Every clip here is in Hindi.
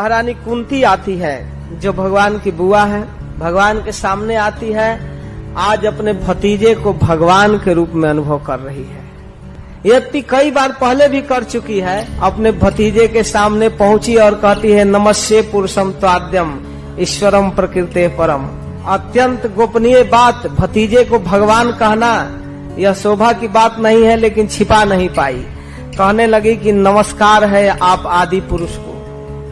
महारानी कुंती आती है, जो भगवान की बुआ है, भगवान के सामने आती है, आज अपने भतीजे को भगवान के रूप में अनुभव कर रही है। यद्यपि कई बार पहले भी कर चुकी है, अपने भतीजे के सामने पहुंची और कहती है नमस्ते पुरुषम त्वाद्यम ईश्वरम प्रकृते परम। अत्यंत गोपनीय बात, भतीजे को भगवान कहना यह शोभा की बात नहीं है, लेकिन छिपा नहीं पाई। कहने लगी कि नमस्कार है आप आदि पुरुष को।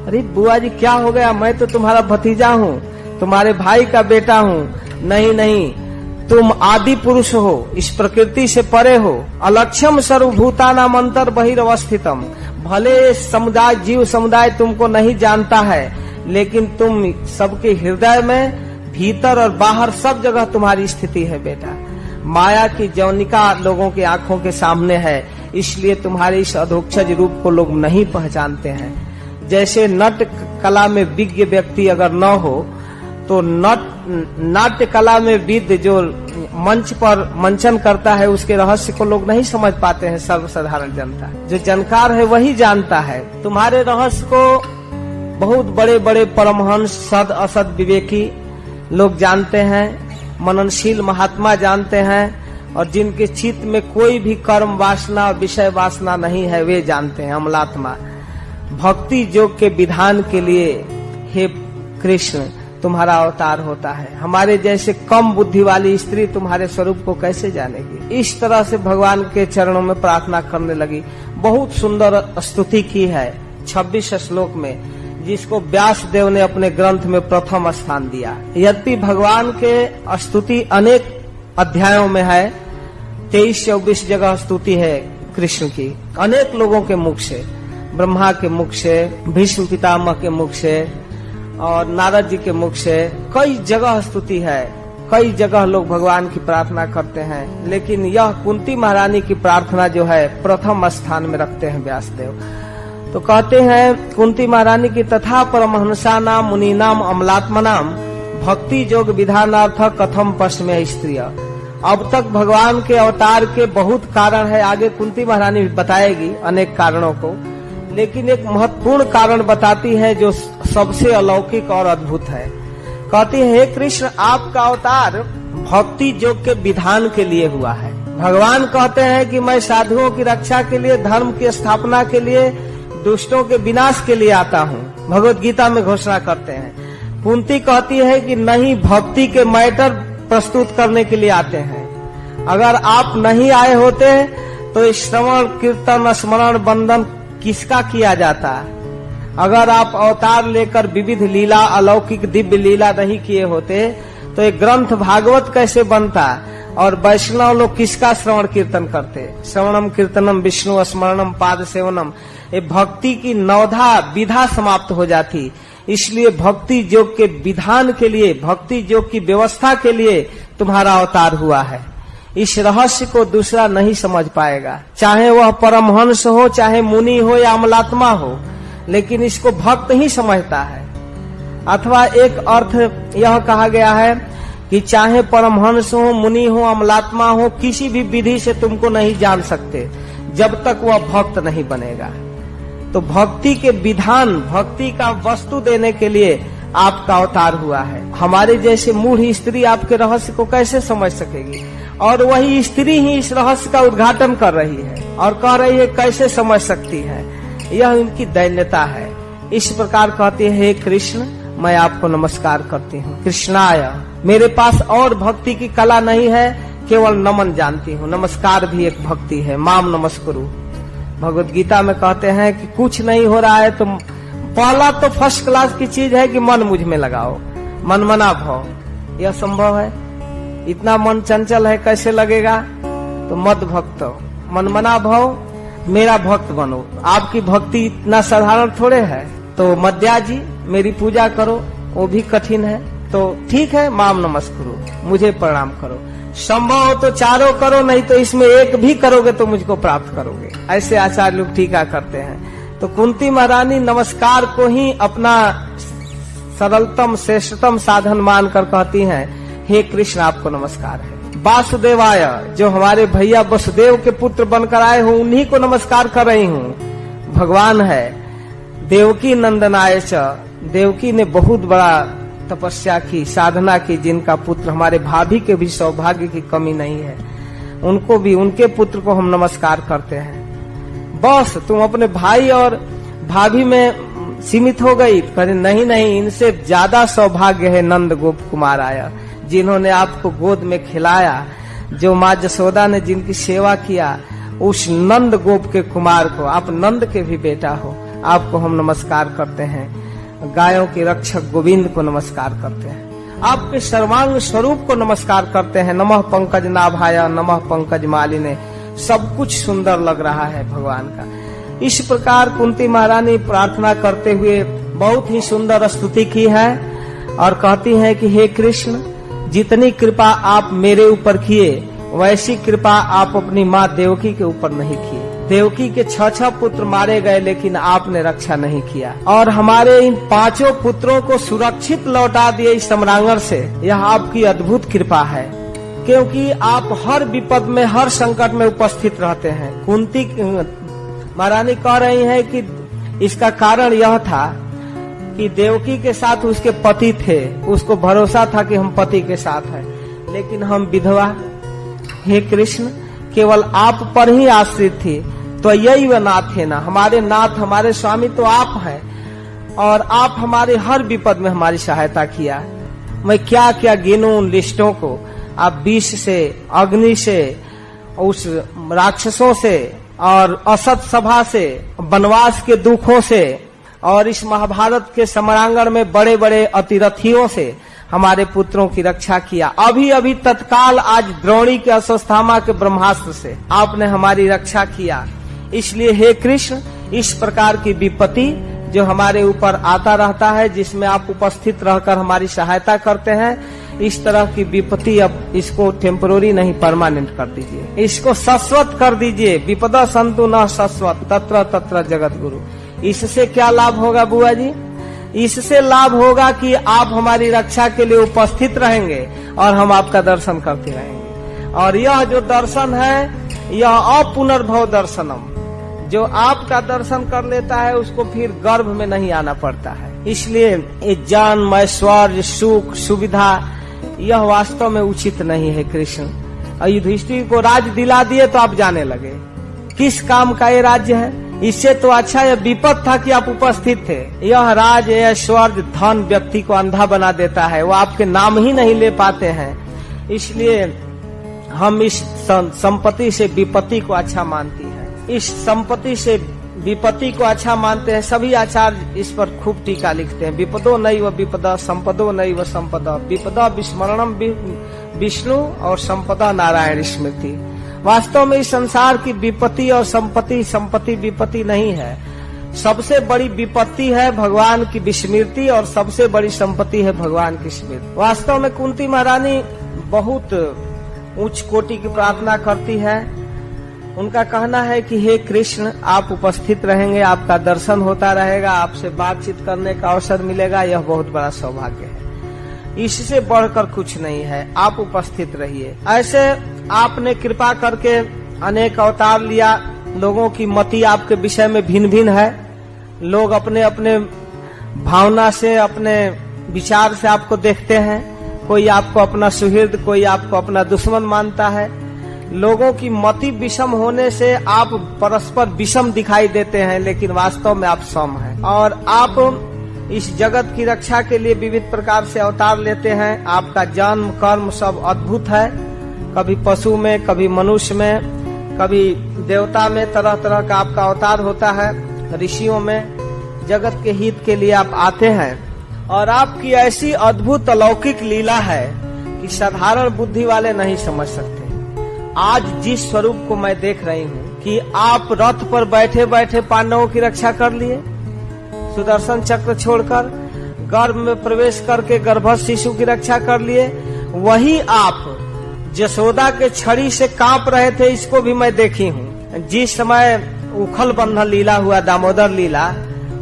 अरे बुआ जी क्या हो गया, मैं तो तुम्हारा भतीजा हूँ, तुम्हारे भाई का बेटा हूँ। नहीं नहीं, तुम आदि पुरुष हो, इस प्रकृति से परे हो। अलक्ष्यम सर्वभूतानाम अंतर बहिरवस्थितम। भले समुदाय जीव समुदाय तुमको नहीं जानता है, लेकिन तुम सबके हृदय में भीतर और बाहर सब जगह तुम्हारी स्थिति है बेटा। माया की जौनिका लोगों की आंखों के सामने है, इसलिए तुम्हारे इस अधोक्षज रूप को लोग नहीं पहचानते हैं। जैसे नट कला में विज्ञ व्यक्ति अगर न हो, तो नाट्य कला में विद जो मंच पर मंचन करता है, उसके रहस्य को लोग नहीं समझ पाते हैं। सर्वसाधारण जनता, जो जानकार है वही जानता है। तुम्हारे रहस्य को बहुत बड़े बड़े परमहंस, सद असद विवेकी लोग जानते हैं, मननशील महात्मा जानते हैं, और जिनके चित्त में कोई भी कर्म वासना और विषय वासना नहीं है, वे जानते हैं। अमलात्मा भक्ति योग के विधान के लिए हे कृष्ण तुम्हारा अवतार होता है। हमारे जैसे कम बुद्धि वाली स्त्री तुम्हारे स्वरूप को कैसे जानेगी। इस तरह से भगवान के चरणों में प्रार्थना करने लगी। बहुत सुंदर स्तुति की है 26 श्लोक में, जिसको व्यास देव ने अपने ग्रंथ में प्रथम स्थान दिया। यद्यपि भगवान के स्तुति अनेक अध्यायों में है, 23-24 जगह स्तुति है कृष्ण की, अनेक लोगों के मुख से, ब्रह्मा के मुख से, भीष्म पितामह के मुख से और नारद जी के मुख से कई जगह स्तुति है। कई जगह लोग भगवान की प्रार्थना करते हैं, लेकिन यह कुंती महारानी की प्रार्थना जो है प्रथम स्थान में रखते हैं व्यासदेव। तो कहते हैं कुंती महारानी की तथा परमहंसा नाम मुनि नाम अमलात्मा नाम भक्ति योग विधानार्थ कथम पश्चिम स्त्रिय। अब तक भगवान के अवतार के बहुत कारण है, आगे कुंती महारानी बताएगी अनेक कारणों को, लेकिन एक महत्वपूर्ण कारण बताती है जो सबसे अलौकिक और अद्भुत है। कहती है हे कृष्ण, आपका अवतार भक्ति योग के विधान के लिए हुआ है। भगवान कहते हैं कि मैं साधुओं की रक्षा के लिए, धर्म की स्थापना के लिए, दुष्टों के विनाश के लिए आता हूँ, भगवत गीता में घोषणा करते हैं। कुंती कहती है कि नहीं, भक्ति के मैटर प्रस्तुत करने के लिए आते हैं। अगर आप नहीं आए होते तो श्रवण कीर्तन स्मरण बंदन किसका किया जाता। अगर आप अवतार लेकर विविध लीला, अलौकिक दिव्य लीला नहीं किए होते तो एक ग्रंथ भागवत कैसे बनता, और वैष्णव लोग किसका श्रवण कीर्तन करते। श्रवणम कीर्तनम विष्णु स्मरणम पाद सेवनम, ये भक्ति की नवधा विधा समाप्त हो जाती। इसलिए भक्ति योग के विधान के लिए, भक्ति योग की व्यवस्था के लिए तुम्हारा अवतार हुआ है। इस रहस्य को दूसरा नहीं समझ पाएगा, चाहे वह परमहंस हो, चाहे मुनि हो या अमलात्मा हो, लेकिन इसको भक्त ही समझता है। अथवा एक अर्थ यह कहा गया है कि चाहे परमहंस हो, मुनि हो, अमलात्मा हो, किसी भी विधि से तुमको नहीं जान सकते जब तक वह भक्त नहीं बनेगा। तो भक्ति के विधान, भक्ति का वस्तु देने के लिए आपका अवतार हुआ है। हमारे जैसे मूढ़ स्त्री आपके रहस्य को कैसे समझ सकेगी, और वही स्त्री ही इस रहस्य का उद्घाटन कर रही है और कह रही है कैसे समझ सकती है। यह इनकी दैन्यता है। इस प्रकार कहती है हे कृष्ण, मैं आपको नमस्कार करती हूँ। कृष्णाय, मेरे पास और भक्ति की कला नहीं है, केवल नमन जानती हूँ। नमस्कार भी एक भक्ति है। माम नमस्कुरु। भगवत गीता में कहते हैं कि कुछ नहीं हो रहा है तो पहला तो फर्स्ट क्लास की चीज है कि मन मुझ में लगाओ, मनमना भाव। यह संभव है? इतना मन चंचल है, कैसे लगेगा? तो मत भक्तो, मनमना भाव, मेरा भक्त बनो। आपकी भक्ति इतना साधारण थोड़े है। तो मध्या जी मेरी पूजा करो, वो भी कठिन है, तो ठीक है, माम नमस्कुरु, मुझे प्रणाम करो। संभव हो तो चारों करो, नहीं तो इसमें एक भी करोगे तो मुझको प्राप्त करोगे। ऐसे आचार्य लोग टीका करते हैं। तो कुंती महारानी नमस्कार को ही अपना सरलतम श्रेष्ठतम साधन मानकर कहती हैं हे कृष्ण, आपको नमस्कार है। वासुदेवाय, जो हमारे भैया वसुदेव के पुत्र बनकर आए हो, उन्हीं को नमस्कार कर रही हूँ। भगवान है। देवकी नंदनाय च, देवकी ने बहुत बड़ा तपस्या की, साधना की, जिनका पुत्र हमारे भाभी के भी सौभाग्य की कमी नहीं है, उनको भी, उनके पुत्र को हम नमस्कार करते हैं। बस तुम अपने भाई और भाभी में सीमित हो गई? पर नहीं, इनसे ज्यादा सौभाग्य है नंद गोप कुमार आया, जिन्होंने आपको गोद में खिलाया, जो माँ जसोदा ने जिनकी सेवा किया, उस नंद गोप के कुमार को, आप नंद के भी बेटा हो, आपको हम नमस्कार करते हैं। गायों के रक्षक गोविंद को नमस्कार करते हैं, आपके सर्वांग स्वरूप को नमस्कार करते हैं। नमः पंकज नाभाया, नमः पंकज मालिने। सब कुछ सुंदर लग रहा है भगवान का। इस प्रकार कुंती महारानी प्रार्थना करते हुए बहुत ही सुंदर स्तुति की है और कहती है कि हे कृष्ण, जितनी कृपा आप मेरे ऊपर किए, वैसी कृपा आप अपनी माँ देवकी के ऊपर नहीं किए। देवकी के 6 पुत्र मारे गए, लेकिन आपने रक्षा नहीं किया और हमारे इन 5 पुत्रों को सुरक्षित लौटा दिए इस सम्रांगण से। यह आपकी अद्भुत कृपा है, क्योंकि आप हर विपद में, हर संकट में उपस्थित रहते हैं। कुंती महारानी कह रही है कि इसका कारण यह था कि देवकी के साथ उसके पति थे, उसको भरोसा था कि हम पति के साथ हैं, लेकिन हम विधवा, हे कृष्ण, केवल आप पर ही आश्रित थी। तो यही वह नाथ है ना, हमारे नाथ, हमारे स्वामी तो आप हैं और आप हमारे हर विपद में हमारी सहायता किया। मैं क्या क्या गिनूं उन लिस्टों को। आप विष से, अग्नि से, उस राक्षसों से और असत सभा से, वनवास के दुखों से और इस महाभारत के सम्रांगण में बड़े बड़े अतिरथियों से हमारे पुत्रों की रक्षा किया। अभी अभी तत्काल आज द्रोणी के अश्वत्थामा के ब्रह्मास्त्र से आपने हमारी रक्षा किया। इसलिए हे कृष्ण, इस प्रकार की विपत्ति जो हमारे ऊपर आता रहता है, जिसमें आप उपस्थित रहकर हमारी सहायता करते हैं, इस तरह की विपत्ति अब इसको टेम्पोररी नहीं, परमानेंट कर दीजिए, इसको शाश्वत कर दीजिए। विपदा संतु न शाश्वत, तत्र तत्र जगत गुरु। इससे क्या लाभ होगा बुआ जी? इससे लाभ होगा कि आप हमारी रक्षा के लिए उपस्थित रहेंगे और हम आपका दर्शन करते रहेंगे। और यह जो दर्शन है, यह अपुनर्भव दर्शनम, जो आपका दर्शन कर लेता है उसको फिर गर्भ में नहीं आना पड़ता है। इसलिए ये जन्म, ऐश्वर्य, सुख, सुविधा, यह वास्तव में उचित नहीं है कृष्ण। युधिष्ठिर को राज दिला दिए तो आप जाने लगे, किस काम का ये राज्य है? इससे तो अच्छा यह विपद था कि आप उपस्थित थे। यह राज, ऐश्वर्य, धन व्यक्ति को अंधा बना देता है, वो आपके नाम ही नहीं ले पाते हैं। इसलिए हम इस संपत्ति से विपत्ति को अच्छा मानती है, इस संपत्ति से विपत्ति को अच्छा मानते हैं। सभी आचार्य इस पर खूब टीका लिखते हैं। विपदो नैव विपदा, संपदो नैव संपदा, विपदा विस्मरणम विष्णु और संपदा नारायण स्मृति। वास्तव में इस संसार की विपत्ति और संपत्ति विपत्ति नहीं है। सबसे बड़ी विपत्ति है भगवान की विस्मृति और सबसे बड़ी संपत्ति है भगवान की स्मृति। वास्तव में कुंती महारानी बहुत उच्च कोटि की प्रार्थना करती है। उनका कहना है कि हे कृष्ण, आप उपस्थित रहेंगे, आपका दर्शन होता रहेगा, आपसे बातचीत करने का अवसर मिलेगा, यह बहुत बड़ा सौभाग्य है। इससे बढ़कर कुछ नहीं है, आप उपस्थित रहिए। ऐसे आपने कृपा करके अनेक अवतार लिया। लोगों की मति आपके विषय में भिन्न भिन्न है। लोग अपने अपने भावना से, अपने विचार से आपको देखते हैं। कोई आपको अपना सुहृद, कोई आपको अपना दुश्मन मानता है। लोगों की मति विषम होने से आप परस्पर विषम दिखाई देते हैं, लेकिन वास्तव में आप सम हैं। और आप इस जगत की रक्षा के लिए विविध प्रकार से अवतार लेते हैं। आपका जन्म कर्म सब अद्भुत है, कभी पशु में, कभी मनुष्य में, कभी देवता में, तरह तरह का आपका अवतार होता है। ऋषियों में जगत के हित के लिए आप आते हैं और आपकी ऐसी अद्भुत अलौकिक लीला है कि साधारण बुद्धि वाले नहीं समझ सकते। आज जिस स्वरूप को मैं देख रही हूँ कि आप रथ पर बैठे बैठे पांडवों की रक्षा कर लिए, सुदर्शन चक्र छोड़कर गर्भ में प्रवेश करके गर्भस्थ शिशु की रक्षा कर लिए, वही आप जसोदा के छड़ी से कांप रहे थे, इसको भी मैं देखी हूँ। जिस समय उखल बंधन लीला हुआ, दामोदर लीला,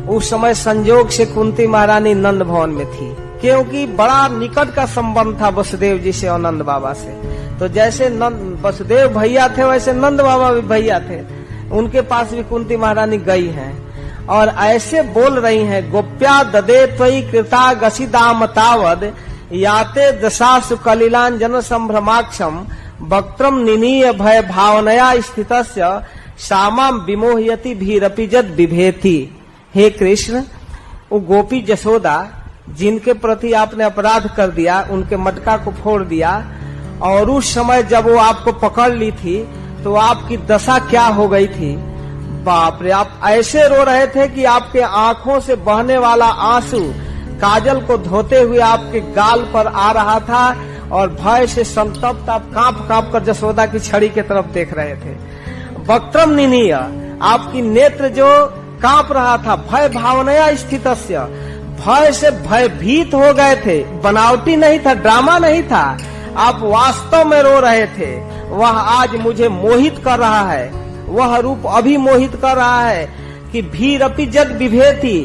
उस समय संजोग से कुंती महारानी नंद भवन में थी, क्योंकि बड़ा निकट का संबंध था वसुदेव जी से और नंद बाबा से। तो जैसे वसुदेव भैया थे, वैसे नंद बाबा भी भैया थे। उनके पास भी कुंती महारानी गई हैं और ऐसे बोल रही हैं, गोप्या ददे त्वयि कृता गसिदामतावद याते दशासु कलिलांजन संभ्रमाक्षम वक्त्रम निनीय भय भावनया स्थितस्य सामाम विमोहयति भीरपि जद विभेति। हे कृष्ण, वो गोपी जसोदा जिनके प्रति आपने अपराध कर दिया, उनके मटका को फोड़ दिया, और उस समय जब वो आपको पकड़ ली थी तो आपकी दशा क्या हो गई थी। बाप रे, आप ऐसे रो रहे थे कि आपके आंखों से बहने वाला आंसू काजल को धोते हुए आपके गाल पर आ रहा था, और भय से संतप्त आप कांप कांप कर जसोदा की छड़ी की तरफ देख रहे थे। वक्त्रम निनीय, आपकी नेत्र जो कांप रहा था, भय भावनया स्थितस्य, भय से भयभीत हो गए थे। बनावटी नहीं था, ड्रामा नहीं था, आप वास्तव में रो रहे थे। वह आज मुझे मोहित कर रहा है, वह रूप अभी मोहित कर रहा है कि भीरपि जद विभेति,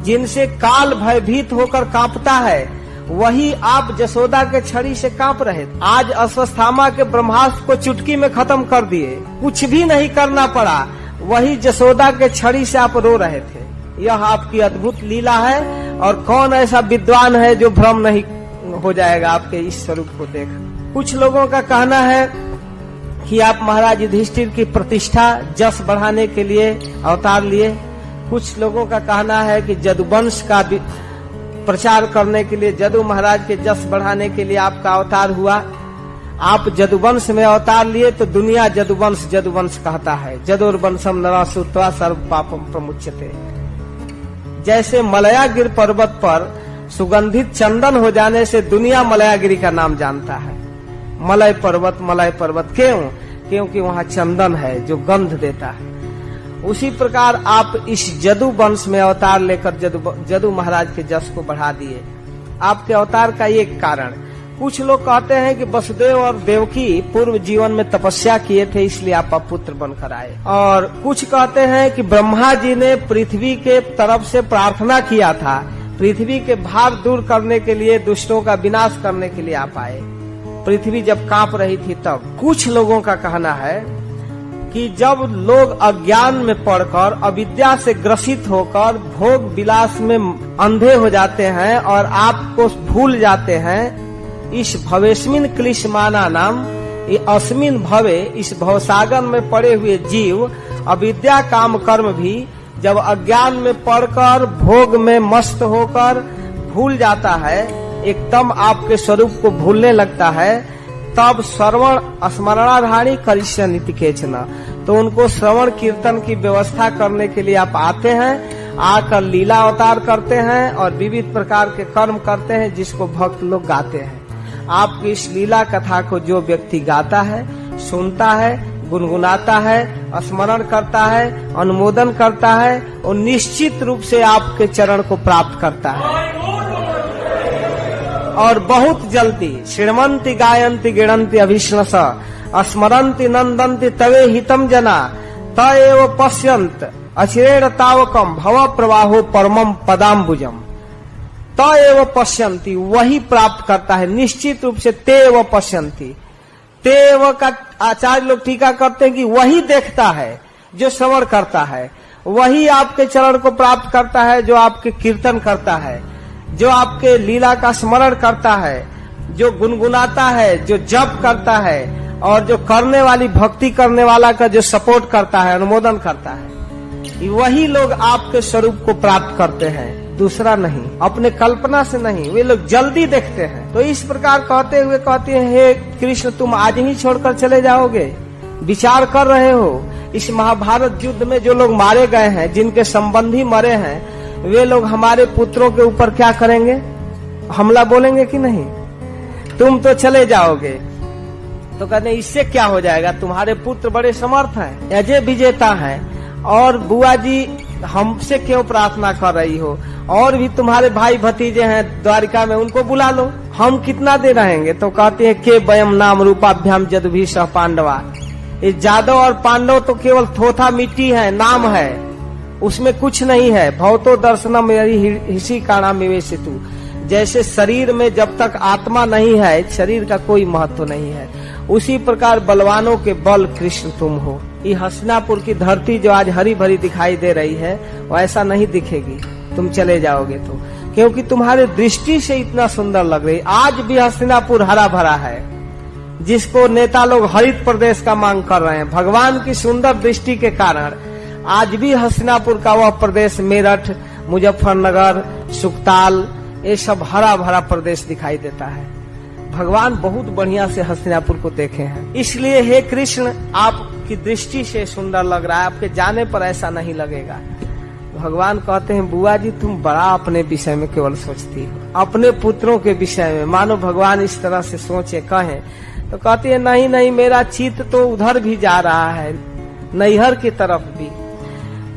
जिनसे काल भयभीत होकर कांपता है, वही आप जसोदा के छड़ी से कांप रहे थे। आज अश्वत्थामा के ब्रह्मास्त्र को चुटकी में खत्म कर दिए, कुछ भी नहीं करना पड़ा, वही जसोदा के छड़ी से आप रो रहे थे। यह आपकी अद्भुत लीला है, और कौन ऐसा विद्वान है जो भ्रम नहीं हो जाएगा आपके इस स्वरूप को देख। कुछ लोगों का कहना है कि आप महाराज युधिष्ठिर की प्रतिष्ठा जस बढ़ाने के लिए अवतार लिए। कुछ लोगों का कहना है कि जदुवंश का प्रचार करने के लिए, जदु महाराज के जस बढ़ाने के लिए आपका अवतार हुआ। आप जदुवंश में अवतार लिए तो दुनिया जदुवंश जदुवंश कहता है। जदुर्वंशम नरासुत्वा सर्व पापम प्रमुच्यते। जैसे मलयागिर पर्वत पर सुगंधित चंदन हो जाने से दुनिया मलयागिरी का नाम जानता है। मलय पर्वत क्यों? क्योंकि वहाँ चंदन है जो गंध देता है। उसी प्रकार आप इस जदु वंश में अवतार लेकर जदु महाराज के जस को बढ़ा दिए। आपके अवतार का ये कारण। कुछ लोग कहते हैं कि वसुदेव और देवकी पूर्व जीवन में तपस्या किए थे, इसलिए आप पुत्र बनकर आए। और कुछ कहते हैं कि ब्रह्मा जी ने पृथ्वी के तरफ से प्रार्थना किया था, पृथ्वी के भार दूर करने के लिए, दुष्टों का विनाश करने के लिए आप आए। पृथ्वी जब कांप रही थी तब। कुछ लोगों का कहना है कि जब लोग अज्ञान में पड़कर, अविद्या से ग्रसित होकर भोग विलास में अंधे हो जाते हैं और आपको भूल जाते हैं, इस भवेस्मिन क्लिशमाना नाम, ये अस्मिन भवे, इस भवसागर में पड़े हुए जीव अविद्या काम कर्म भी जब अज्ञान में पड़कर भोग में मस्त होकर भूल जाता है, एकदम आपके स्वरूप को भूलने लगता है, तब श्रवण स्मरणाधारी करिष्य नीति केचना, तो उनको श्रवण कीर्तन की व्यवस्था करने के लिए आप आते हैं, आकर लीला अवतार करते हैं और विविध प्रकार के कर्म करते हैं जिसको भक्त लोग गाते हैं। आपकी इस लीला कथा को जो व्यक्ति गाता है, सुनता है, गुनगुनाता है, स्मरण करता है, अनुमोदन करता है, और निश्चित रूप से आपके चरण को प्राप्त करता है। और बहुत जल्दी श्रीमंती गायंती गिणंती अभिष्णस स्मरंती नंदंती तवे हितम जना तएव पश्यंत अचिरेण तावकम भव प्रवाहो परमम पदाम्बुजम। तएव पश्यंती, वही प्राप्त करता है निश्चित रूप से। तेव पश्यंती, तेव का आचार्य लोग टीका करते हैं कि वही देखता है जो श्रवण करता है, वही आपके चरण को प्राप्त करता है जो आपके कीर्तन करता है, जो आपके लीला का स्मरण करता है, जो गुनगुनाता है, जो जप करता है, और जो करने वाली भक्ति करने वाला का जो सपोर्ट करता है, अनुमोदन करता है, वही लोग आपके स्वरूप को प्राप्त करते हैं, दूसरा नहीं, अपने कल्पना से नहीं। वे लोग जल्दी देखते हैं। तो इस प्रकार कहते हुए कहते हैं, हे कृष्ण, तुम आज ही छोड़कर चले जाओगे? विचार कर रहे हो, इस महाभारत युद्ध में जो लोग मारे गए हैं, जिनके संबंधी मरे हैं, वे लोग हमारे पुत्रों के ऊपर क्या करेंगे? हमला बोलेंगे कि नहीं? तुम तो चले जाओगे। तो कहते इससे क्या हो जाएगा? तुम्हारे पुत्र बड़े समर्थ हैं, अजय विजेता हैं, और बुआ जी हमसे क्यों प्रार्थना कर रही हो? और भी तुम्हारे भाई भतीजे हैं द्वारिका में, उनको बुला लो, हम कितना दे रहेंगे? तो कहते हैं के वयम नाम रूपाभ्याम जदुभी सह पांडवा। ये जादव और पांडव तो केवल थोथा मिट्टी है, नाम है, उसमें कुछ नहीं है। भवतो दर्शनम हिसी काणा मिवेशितु, जैसे शरीर में जब तक आत्मा नहीं है शरीर का कोई महत्व नहीं है, उसी प्रकार बलवानों के बल कृष्ण तुम हो। ये हस्तिनापुर की धरती जो आज हरी भरी दिखाई दे रही है वो ऐसा नहीं दिखेगी तुम चले जाओगे तो, क्योंकि तुम्हारे दृष्टि से इतना सुंदर लग रही। आज भी हस्तिनापुर हरा भरा है, जिसको नेता लोग हरित प्रदेश का मांग कर रहे हैं। भगवान की सुंदर दृष्टि के कारण आज भी हस्तिनापुर का वह प्रदेश, मेरठ, मुजफ्फरनगर, सुकताल, ये सब हरा भरा प्रदेश दिखाई देता है। भगवान बहुत बढ़िया से हस्तिनापुर को देखे हैं, इसलिए हे कृष्ण आपकी दृष्टि से सुंदर लग रहा है, आपके जाने पर ऐसा नहीं लगेगा। भगवान कहते हैं बुआ जी तुम बड़ा अपने विषय में केवल सोचती हो, अपने पुत्रों के विषय में। मानो भगवान इस तरह से सोचे कहें तो कहती है नहीं नहीं, मेरा चित्त तो उधर भी जा रहा है, नैहर की तरफ भी।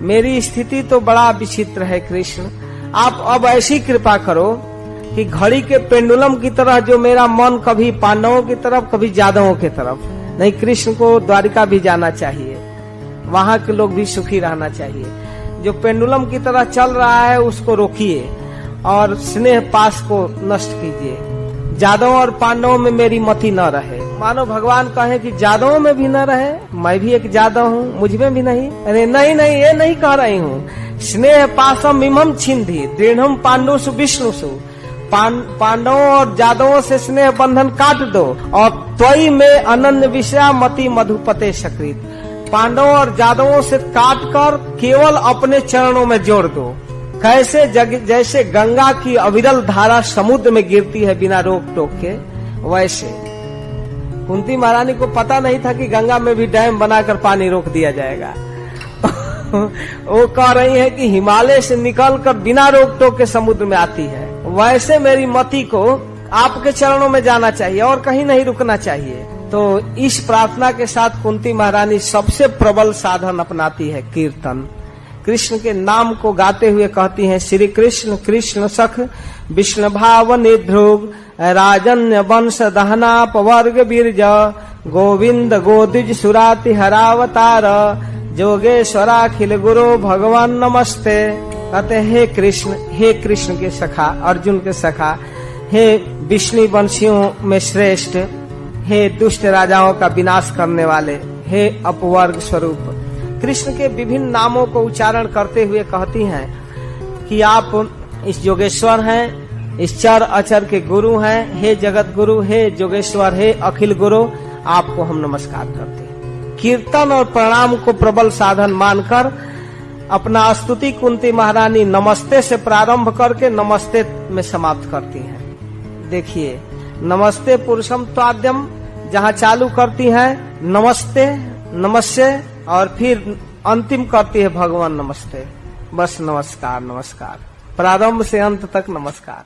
मेरी स्थिति तो बड़ा विचित्र है कृष्ण, आप अब ऐसी कृपा करो कि घड़ी के पेंडुलम की तरह जो मेरा मन कभी पांडवों की तरफ कभी यादवों की तरफ नहीं, कृष्ण को द्वारिका भी जाना चाहिए, वहां के लोग भी सुखी रहना चाहिए। जो पेंडुलम की तरह चल रहा है उसको रोकिए और स्नेह पास को नष्ट कीजिए। यादवों और पांडवों में मेरी मति न रहे। मानो भगवान कहे कि यादवों में भी न रहे, मैं भी एक यादव हूँ, मुझ में भी नहीं। अरे नहीं नहीं, ये नहीं कह रही हूँ। स्नेह पासम इमम छिंदी दृढ़ पांडुसु विष्णुसु, पांडवों और यादवों से स्नेह बंधन काट दो और त्वयि में अनन्य विषया मति मधुपते सकृत, पांडवों और यादवों से काट कर केवल अपने चरणों में जोड़ दो। कैसे जैसे गंगा की अविरल धारा समुद्र में गिरती है बिना रोक टोक के, वैसे कुंती महारानी को पता नहीं था कि गंगा में भी डैम बनाकर पानी रोक दिया जाएगा। वो कह रही है कि हिमालय से निकलकर बिना रोक टोक के समुद्र में आती है। वैसे मेरी मति को आपके चरणों में जाना चाहिए और कहीं नहीं रुकना चाहिए। तो इस प्रार्थना के साथ कुंती महारानी सबसे प्रबल साधन अपनाती है कीर्तन। कृष्ण के नाम को गाते हुए कहती हैं श्री कृष्ण कृष्ण सख विष्णु भाव निध्रुव राजन्य वंश दहनाप वर्ग बीरज गोविंद गोदिज सुराति हरावतार जोगेश्वराखिल गुरु भगवान नमस्ते। कहते हे कृष्ण के सखा, अर्जुन के सखा, हे विष्णु वंशियों में श्रेष्ठ, हे दुष्ट राजाओं का विनाश करने वाले, हे अपवर्ग स्वरूप। कृष्ण के विभिन्न नामों को उच्चारण करते हुए कहती हैं कि आप इस योगेश्वर हैं, इस चर अचर के गुरु हैं। हे जगत गुरु, हे जोगेश्वर, हे अखिल गुरु, आपको हम नमस्कार करते हैं। कीर्तन और प्रणाम को प्रबल साधन मानकर अपना स्तुति कुंती महारानी नमस्ते से प्रारंभ करके नमस्ते में समाप्त करती हैं। देखिए नमस्ते पुरुषम त्वाद्यम जहाँ चालू करती हैं नमस्ते नमस्ते और फिर अंतिम करती है भगवान नमस्ते। बस नमस्कार नमस्कार, प्रारंभ से अंत तक नमस्कार।